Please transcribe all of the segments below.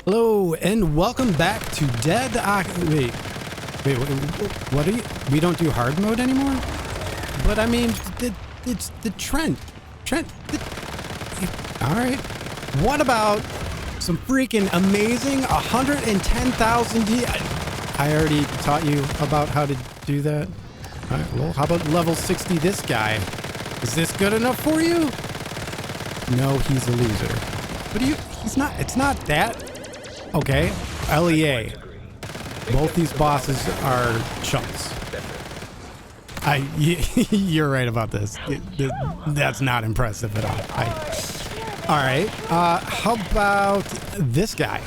Hello and welcome back to Dead. Wait, what are you? We don't do hard mode anymore? But I mean, it's the Trent. All right. What about some freaking amazing 110,000 D? I already taught you about how to do that. All right. Well, how about level 60? This guy. Is this good enough for you? No, he's a loser. But he's not. It's not that. Okay, LEA. Both these bosses are chumps. You're right about this. That's not impressive at all. All right. How about this guy?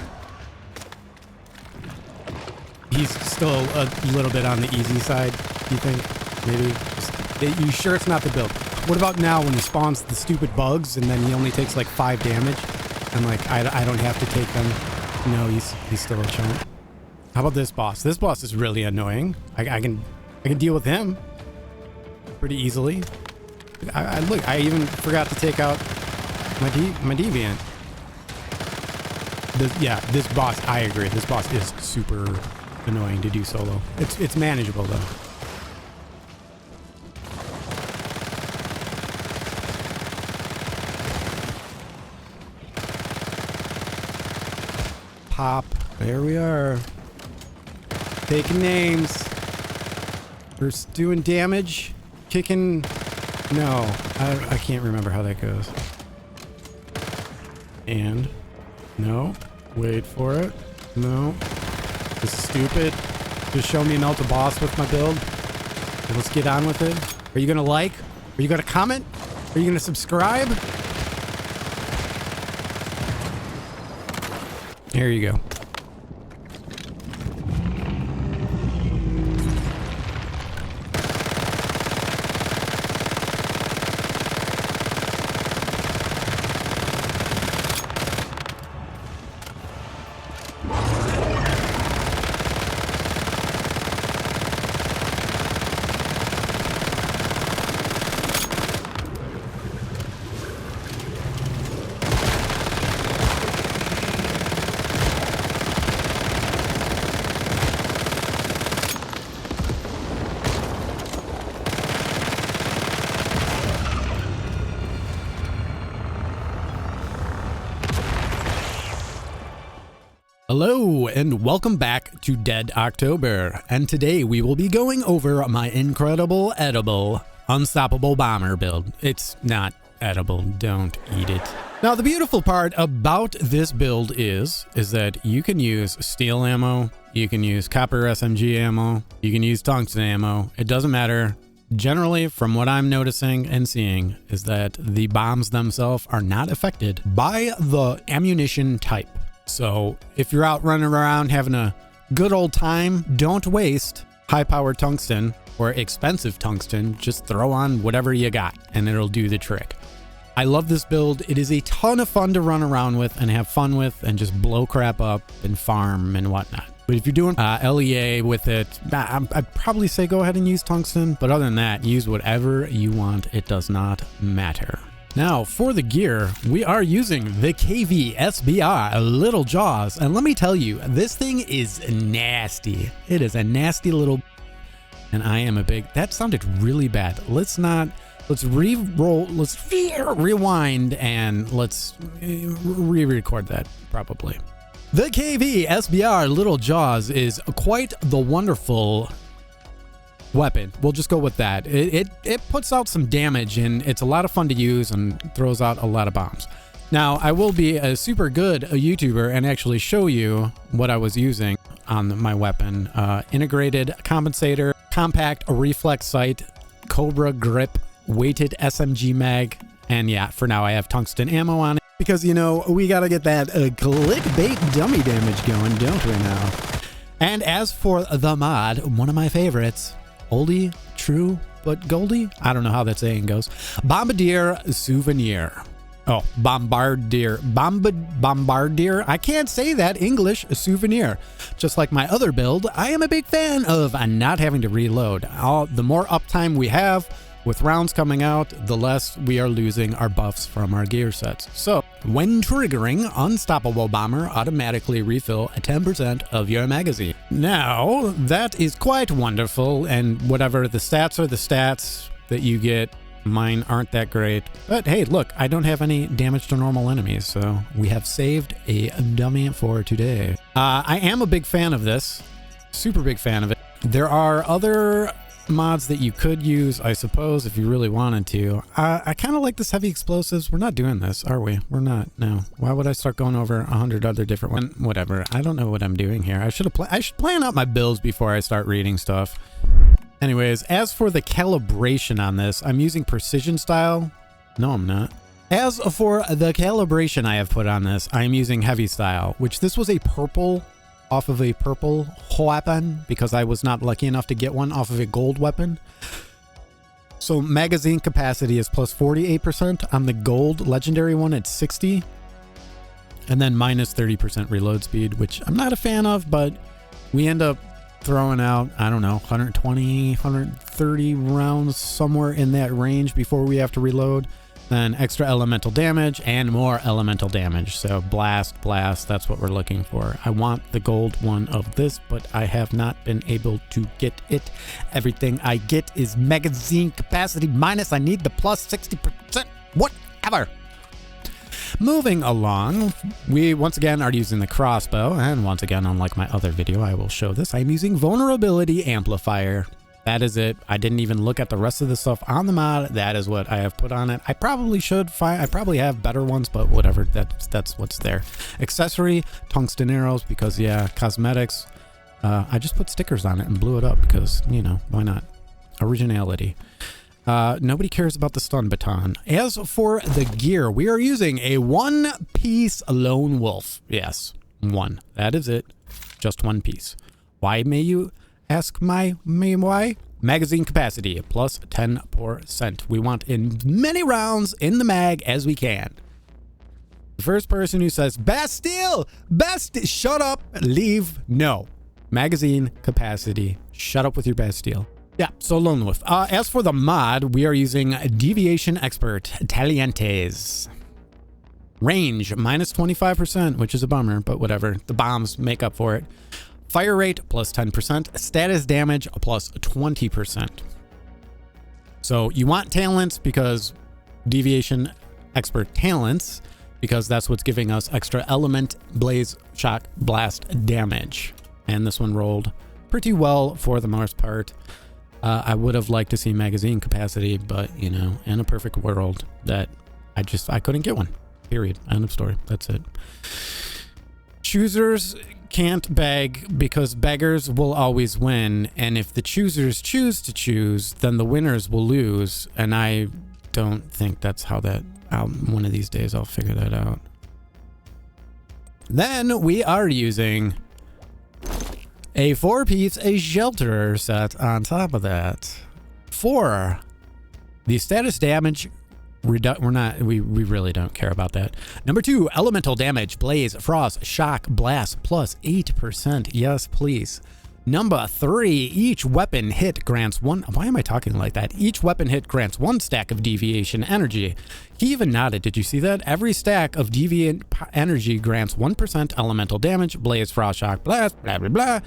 He's still a little bit on the easy side. You think? Maybe. You sure it's not the build? What about now when he spawns the stupid bugs and then he only takes like 5 damage? I'm like, I don't have to take them. No, he's still a chump. How about this boss? This boss is really annoying. I can deal with him pretty easily. Look, I even forgot to take out my deviant. This boss, I agree. This boss is super annoying to do solo. It's manageable though. Pop. There we are. Taking names. We're doing damage. Kicking. No. I can't remember how that goes. And. No. Wait for it. No. This is stupid. Just show me an ultra boss with my build. Let's get on with it. Are you gonna like? Are you gonna comment? Are you gonna subscribe? Here you go. Hello and welcome back to Dead October, and today we will be going over my incredible edible unstoppable bomber build. It's not edible, don't eat it. Now the beautiful part about this build is that you can use steel ammo, you can use copper SMG ammo, you can use tungsten ammo, it doesn't matter. Generally, from what I'm noticing and seeing, is that the bombs themselves are not affected by the ammunition type. So if you're out running around having a good old time, don't waste high-powered tungsten or expensive tungsten. Just throw on whatever you got and it'll do the trick. I love this build. It is a ton of fun to run around with and have fun with and just blow crap up and farm and whatnot. But if you're doing LEA with it, I'd probably say go ahead and use tungsten. But other than that, use whatever you want. It does not matter. Now, for the gear, we are using the KV SBR Little Jaws. And let me tell you, this thing is nasty. It is a nasty little... And I am a big... That sounded really bad. Let's re-roll, let's rewind, and let's re-record that, probably. The KV SBR Little Jaws is quite the wonderful... weapon. We'll just go with that. It puts out some damage and it's a lot of fun to use and throws out a lot of bombs. Now, I will be a super good YouTuber and actually show you what I was using on my weapon. Integrated compensator, compact reflex sight, Cobra grip, weighted SMG mag, and yeah, for now I have tungsten ammo on it because, you know, we gotta get that clickbait dummy damage going, don't we now? And as for the mod, one of my favorites, oldie, true, but Goldie? I don't know how that saying goes. Bombardier Souvenir. Oh, Bombardier. Bombardier. I can't say that English. Souvenir. Just like my other build, I am a big fan of not having to reload. The more uptime we have, With rounds coming out, the less we are losing our buffs from our gear sets. So, when triggering, Unstoppable Bomber automatically refill 10% of your magazine. Now, that is quite wonderful, and whatever, the stats are the stats that you get. Mine aren't that great. But hey, look, I don't have any damage to normal enemies, so we have saved a dummy for today. I am a big fan of this. Super big fan of it. There are other mods that you could use, I suppose, if you really wanted to. I kind of like this heavy explosives. We're not doing this, are we? We're not. No. Why would I start going over 100 other different ones? Whatever. I don't know what I'm doing here. I should plan out my builds before I start reading stuff. Anyways, as for the calibration on this, I'm using precision style. No, I'm not. As for the calibration I have put on this, I'm using heavy style, which this was a purple off of a purple weapon because I was not lucky enough to get one off of a gold weapon. So magazine capacity is plus 48%. On the gold legendary one, it's 60. And then minus 30% reload speed, which I'm not a fan of, but we end up throwing out, I don't know, 120, 130 rounds, somewhere in that range before we have to reload. Then extra elemental damage and more elemental damage. So blast, that's what we're looking for. I want the gold one of this, but I have not been able to get it. Everything I get is magazine capacity minus. I need the plus 60%, whatever. Moving along, we once again are using the crossbow, and once again, unlike my other video, I will show this. I'm using vulnerability amplifier. That is it. I didn't even look at the rest of the stuff on the mod. That is what I have put on it. I probably should find, I probably have better ones, but whatever. That's what's there. Accessory, tungsten arrows, because yeah, cosmetics. I just put stickers on it and blew it up because, you know, why not? Originality. Nobody cares about the stun baton. As for the gear, we are using a one-piece lone wolf. Yes, one. That is it. Just one piece. Why, may you ask me why? Magazine capacity plus 10%. We want in many rounds in the mag as we can. The first person who says Bastille, shut up, leave. No. Magazine capacity. Shut up with your Bastille. Yeah, so Lone Wolf. As for the mod, we are using Deviation Expert Talientes. Range minus 25%, which is a bummer, but whatever. The bombs make up for it. Fire rate plus 10%, status damage plus 20%. So you want talents because Deviation Expert talents, because that's what's giving us extra element, blaze, shock, blast damage. And this one rolled pretty well for the most part. I would have liked to see magazine capacity, but you know, in a perfect world that I couldn't get one. Period. End of story. That's it. Choosers can't beg because beggars will always win, and if the choosers choose to choose, then the winners will lose, and I don't think that's how that one of these days I'll figure that out. Then we are using a 4-piece shelter set on top of that. For the status damage we really don't care about that. Number 2, elemental damage, blaze, frost, shock, blast, plus 8%. Yes, please. Number 3, each weapon hit grants one. Why am I talking like that? Each weapon hit grants 1 stack of deviation energy. He even nodded. Did you see that? Every stack of deviant energy grants 1% elemental damage, blaze, frost, shock, blast, blah, blah, blah.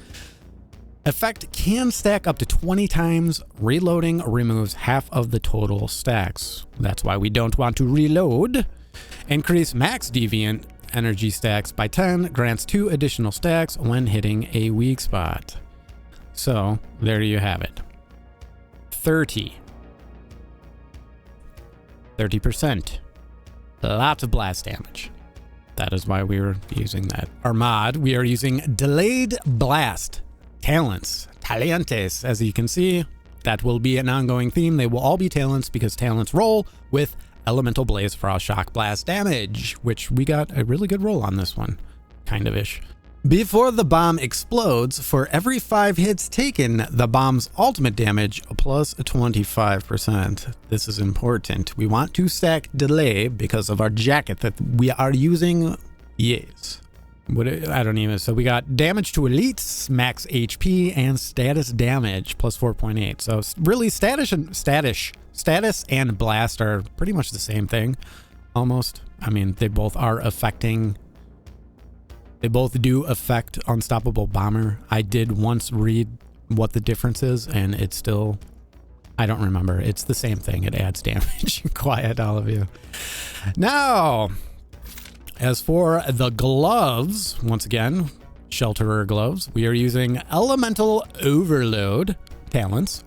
Effect can stack up to 20 times. Reloading removes half of the total stacks. That's why we don't want to reload. Increase max deviant energy stacks by 10. Grants 2 additional stacks when hitting a weak spot. So there you have it. 30%. Lots of blast damage. That is why we were using that. Our mod, we are using delayed blast. Talents, Talientes, as you can see, that will be an ongoing theme. They will all be talents because talents roll with elemental blaze, frost, shock, blast damage, which we got a really good roll on this one, kind of ish. Before the bomb explodes, for every 5 hits taken, the bomb's ultimate damage plus 25%. This is important. We want to stack delay because of our jacket that we are using. Yes. I don't even. So we got damage to elites, max HP, and status damage plus 4.8. So really, status and blast are pretty much the same thing, almost. I mean, they both are affecting. They both do affect Unstoppable Bomber. I did once read what the difference is, and it's still. I don't remember. It's the same thing. It adds damage. Quiet, all of you. Now. As for the gloves, once again, Shelterer gloves, we are using Elemental Overload talents.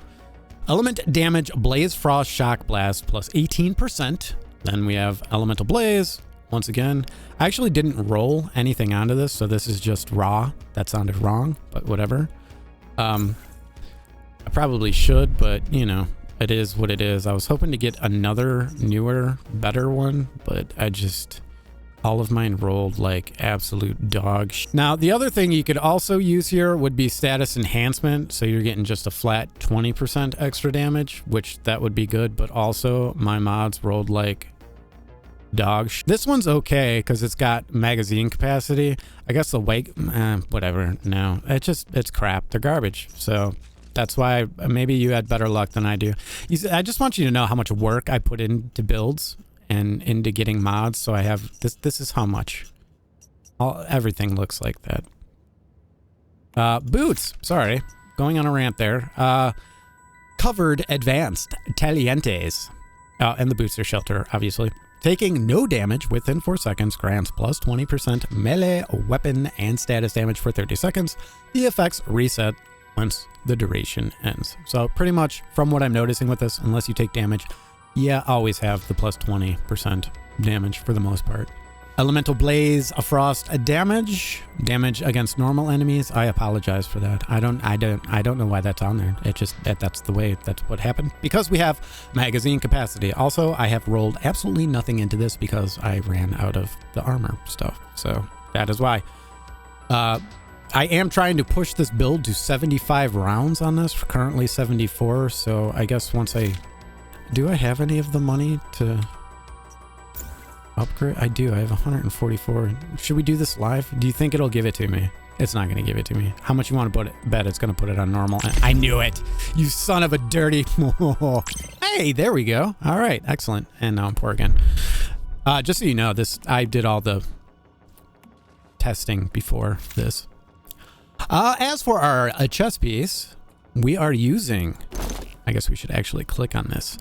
Element damage, Blaze, Frost, Shock, Blast, plus 18%. Then we have Elemental Blaze, once again. I actually didn't roll anything onto this, so this is just raw. That sounded wrong, but whatever. I probably should, but, you know, it is what it is. I was hoping to get another newer, better one, but I just... all of mine rolled like absolute dog shit. Now, the other thing you could also use here would be status enhancement. So you're getting just a flat 20% extra damage, which that would be good. But also my mods rolled like dog shit. This one's okay because it's got magazine capacity. I guess the weight, whatever. No, it's crap. They're garbage. So that's why maybe you had better luck than I do. I just want you to know how much work I put into builds and into getting mods. So I have this is how much everything looks like that. Boots, sorry, going on a rant there. Covered advanced talientes, and the boots are shelter, obviously. Taking no damage within 4 seconds grants plus 20% melee weapon and status damage for 30 seconds. The effects reset once the duration ends. So pretty much from what I'm noticing with this, unless you take damage, yeah, always have the plus 20% damage for the most part. Elemental Blaze, a Frost, a damage against normal enemies. I apologize for that. I don't know why that's on there. It just that's the way. That's what happened because we have magazine capacity. Also, I have rolled absolutely nothing into this because I ran out of the armor stuff. So that is why. I am trying to push this build to 75 rounds on this. Currently 74. So I guess once do I have any of the money to upgrade? I do. I have 144. Should we do this live? Do you think it'll give it to me? It's not going to give it to me. How much you want to bet it's going to put it on normal? I knew it. You son of a dirty. Hey, there we go. All right. Excellent. And now I'm poor again. Just so you know, I did all the testing before this. As for our chess piece, we are using... I guess we should actually click on this.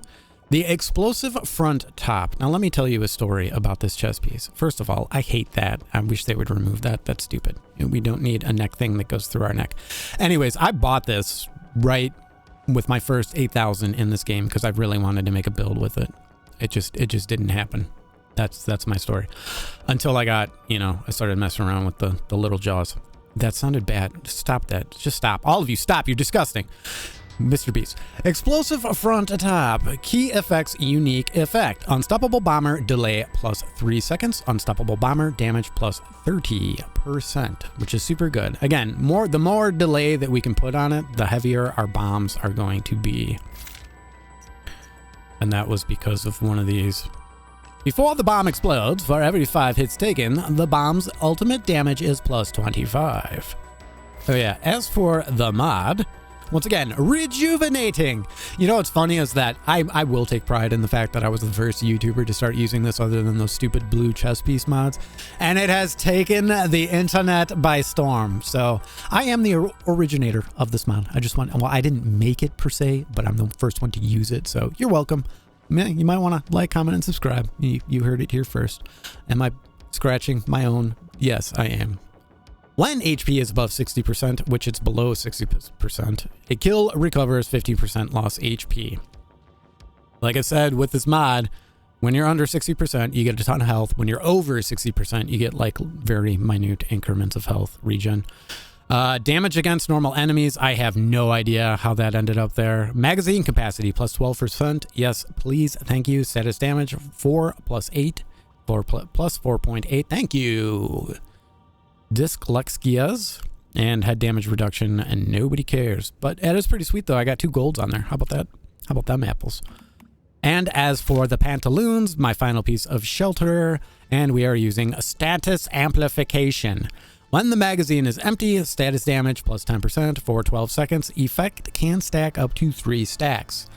The explosive front top. Now let me tell you a story about this chest piece. First of all, I hate that. I wish they would remove that. That's stupid. We don't need a neck thing that goes through our neck. Anyways, I bought this right with my first 8,000 in this game because I really wanted to make a build with it. It just didn't happen. That's my story. Until I got, I started messing around with the little jaws. That sounded bad. Stop that. Just stop. All of you, stop. You're disgusting. Mr. Beast. Explosive front top. Key effects unique effect. Unstoppable Bomber delay plus 3 seconds. Unstoppable Bomber damage plus 30%, which is super good. Again, the more delay that we can put on it, the heavier our bombs are going to be. And that was because of one of these. Before the bomb explodes, for every 5 hits taken, the bomb's ultimate damage is plus 25. So yeah, as for the mod... Once again, rejuvenating. You know what's funny is that I will take pride in the fact that I was the first YouTuber to start using this other than those stupid blue chess piece mods. And it has taken the internet by storm. So I am the originator of this mod. I didn't make it per se, but I'm the first one to use it. So you're welcome. You might want to like, comment, and subscribe. You heard it here first. Am I scratching my own? Yes, I am. When HP is above 60%, which it's below 60%, a kill recovers 50% lost HP. Like I said, with this mod, when you're under 60%, you get a ton of health. When you're over 60%, you get like very minute increments of health regen. Damage against normal enemies, I have no idea how that ended up there. Magazine capacity plus 12%. Yes, please. Thank you. Status damage 4 plus 8. 4 plus 4.8. Thank you. Dyslexia and head damage reduction, and nobody cares. But it is pretty sweet though. I got 2 golds on there. How about that? How about them apples? And as for the pantaloons, my final piece of shelter, and we are using status amplification. When the magazine is empty, status damage plus 10% for 12 seconds. Effect can stack up to 3 stacks.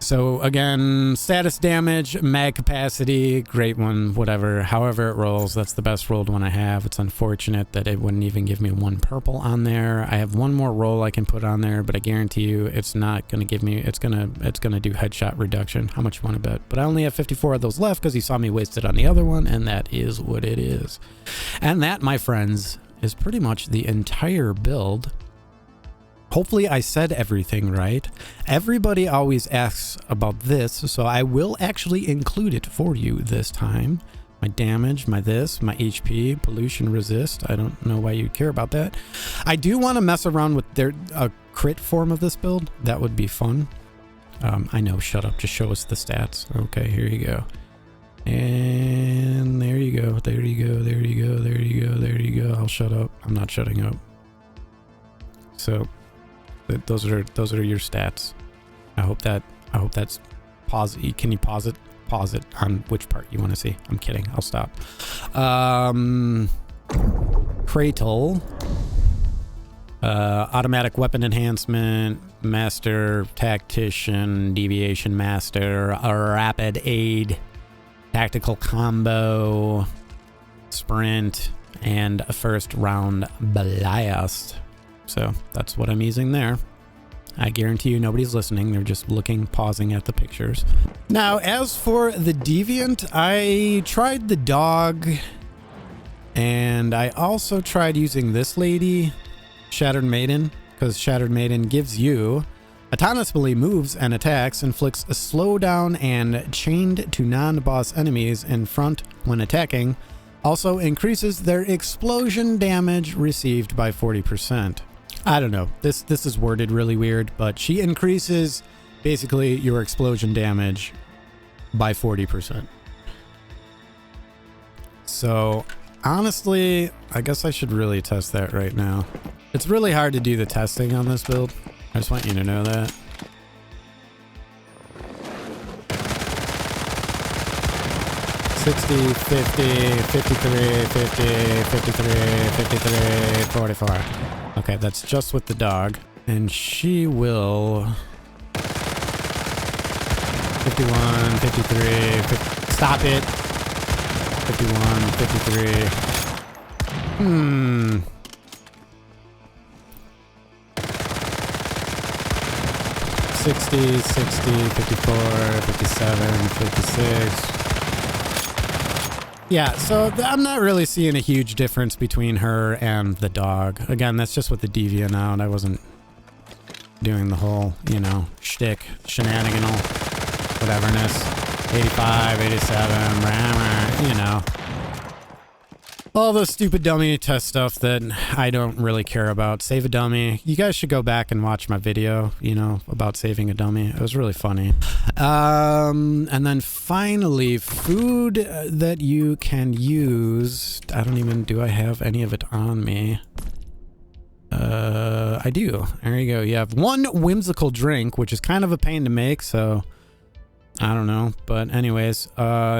So again, status damage, mag capacity, great one, whatever, however it rolls. That's the best rolled one I have. It's unfortunate that it wouldn't even give me 1 purple on there. I have 1 more roll I can put on there, but I guarantee you it's not going to give me, it's gonna do headshot reduction. How much you want to bet? But I only have 54 of those left because you saw me waste it on the other one, and that is what it is. And that, my friends, is pretty much the entire build. Hopefully I said everything right. Everybody always asks about this, so I will actually include it for you this time. My damage, my this, my HP, pollution resist. I don't know why you'd care about that. I do want to mess around with a crit form of this build. That would be fun. I know, shut up. Just show us the stats. Okay, here you go. And there you go. There you go. There you go. There you go. There you go. I'll shut up. I'm not shutting up. So those are your stats. I hope that's pause. Can you pause it? Pause it on which part you want to see. I'm kidding. I'll stop. Cradle. Automatic weapon enhancement, master tactician, deviation master, a rapid aid, tactical combo, sprint, and a first round blast. So that's what I'm using there. I guarantee you nobody's listening. They're just looking, pausing at the pictures. Now, as for the deviant, I tried the dog, and I also tried using this lady, Shattered Maiden, because Shattered Maiden gives you autonomously moves and attacks, inflicts a slowdown and chained to non-boss enemies in front when attacking, also increases their explosion damage received by 40%. I don't know, this is worded really weird, but she increases basically your explosion damage by 40%. So honestly, I guess I should really test that right now. It's really hard to do the testing on this build. I just want you to know that. $60, $50, $53, $50, $53, $53, $44. Okay, that's just with the dog. And she will... 51, 53, 50, stop it. 51, 53. 60, 60, 54, 57, 56. Yeah, so I'm not really seeing a huge difference between her and the dog. Again, that's just with the deviant out. I wasn't doing the whole, you know, shtick, shenaniganal, whateverness. 85, 87, you know. All those stupid dummy test stuff that I don't really care about. Save a dummy. You guys should go back and watch my video, you know, about saving a dummy. It was really funny. And then finally, food that you can use. Do I have any of it on me? I do. There you go. You have 1 whimsical drink, which is kind of a pain to make, so I don't know, but anyways,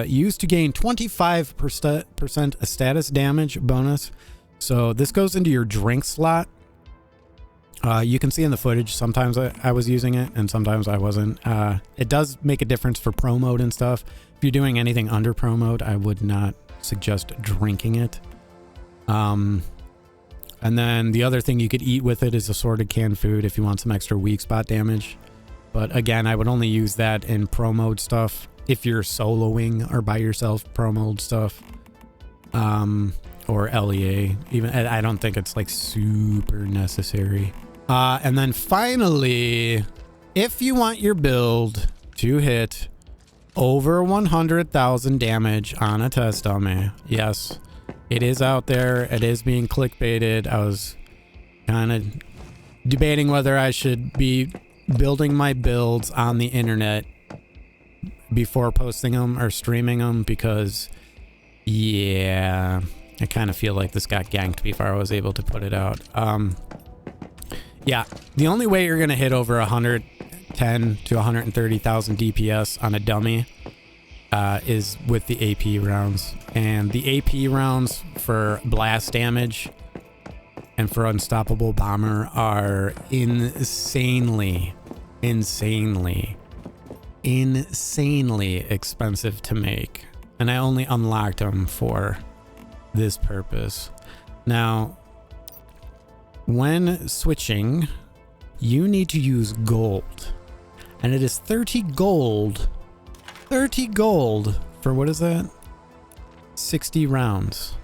used to gain 25% status damage bonus. So this goes into your drink slot. You can see in the footage, sometimes I was using it and sometimes I wasn't. It does make a difference for pro mode and stuff. If you're doing anything under pro mode, I would not suggest drinking it. And then the other thing you could eat with it is assorted canned food if you want some extra weak spot damage. But again, I would only use that in pro mode stuff. If you're soloing or by yourself, pro mode stuff. Or LEA. Even I don't think it's like super necessary. And then finally, if you want your build to hit over 100,000 damage on a test dummy, yes, it is out there. It is being clickbaited. I was kind of debating whether I should be building my builds on the internet before posting them or streaming them, because yeah, I kind of feel like this got ganked before I was able to put it out. Yeah, the only way you're gonna hit over 100 10 to 130,000 DPS on a dummy is with the AP rounds. And the AP rounds for blast damage and for Unstoppable Bomber are insanely expensive to make. And I only unlocked them for this purpose. Now, when switching, you need to use gold. And it is 30 gold. 30 gold for, what is that? 60 rounds.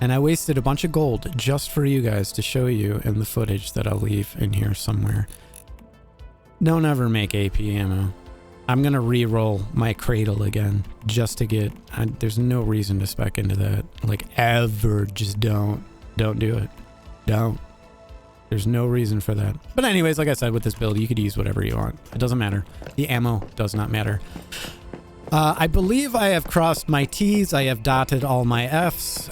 And I wasted a bunch of gold just for you guys to show you in the footage that I'll leave in here somewhere. Don't ever make AP ammo. I'm gonna re-roll my cradle again just to get... there's no reason to spec into that. Like, ever. Just don't. Don't do it. Don't. There's no reason for that. But anyways, like I said, with this build, you could use whatever you want. It doesn't matter. The ammo does not matter. I believe I have crossed my T's. I have dotted all my F's.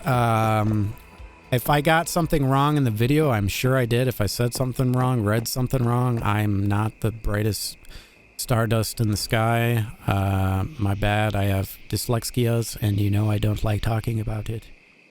If I got something wrong in the video, I'm sure I did. If I said something wrong, read something wrong, I'm not the brightest Stardust in the sky. My bad. I have dyslexias, and you know I don't like talking about it.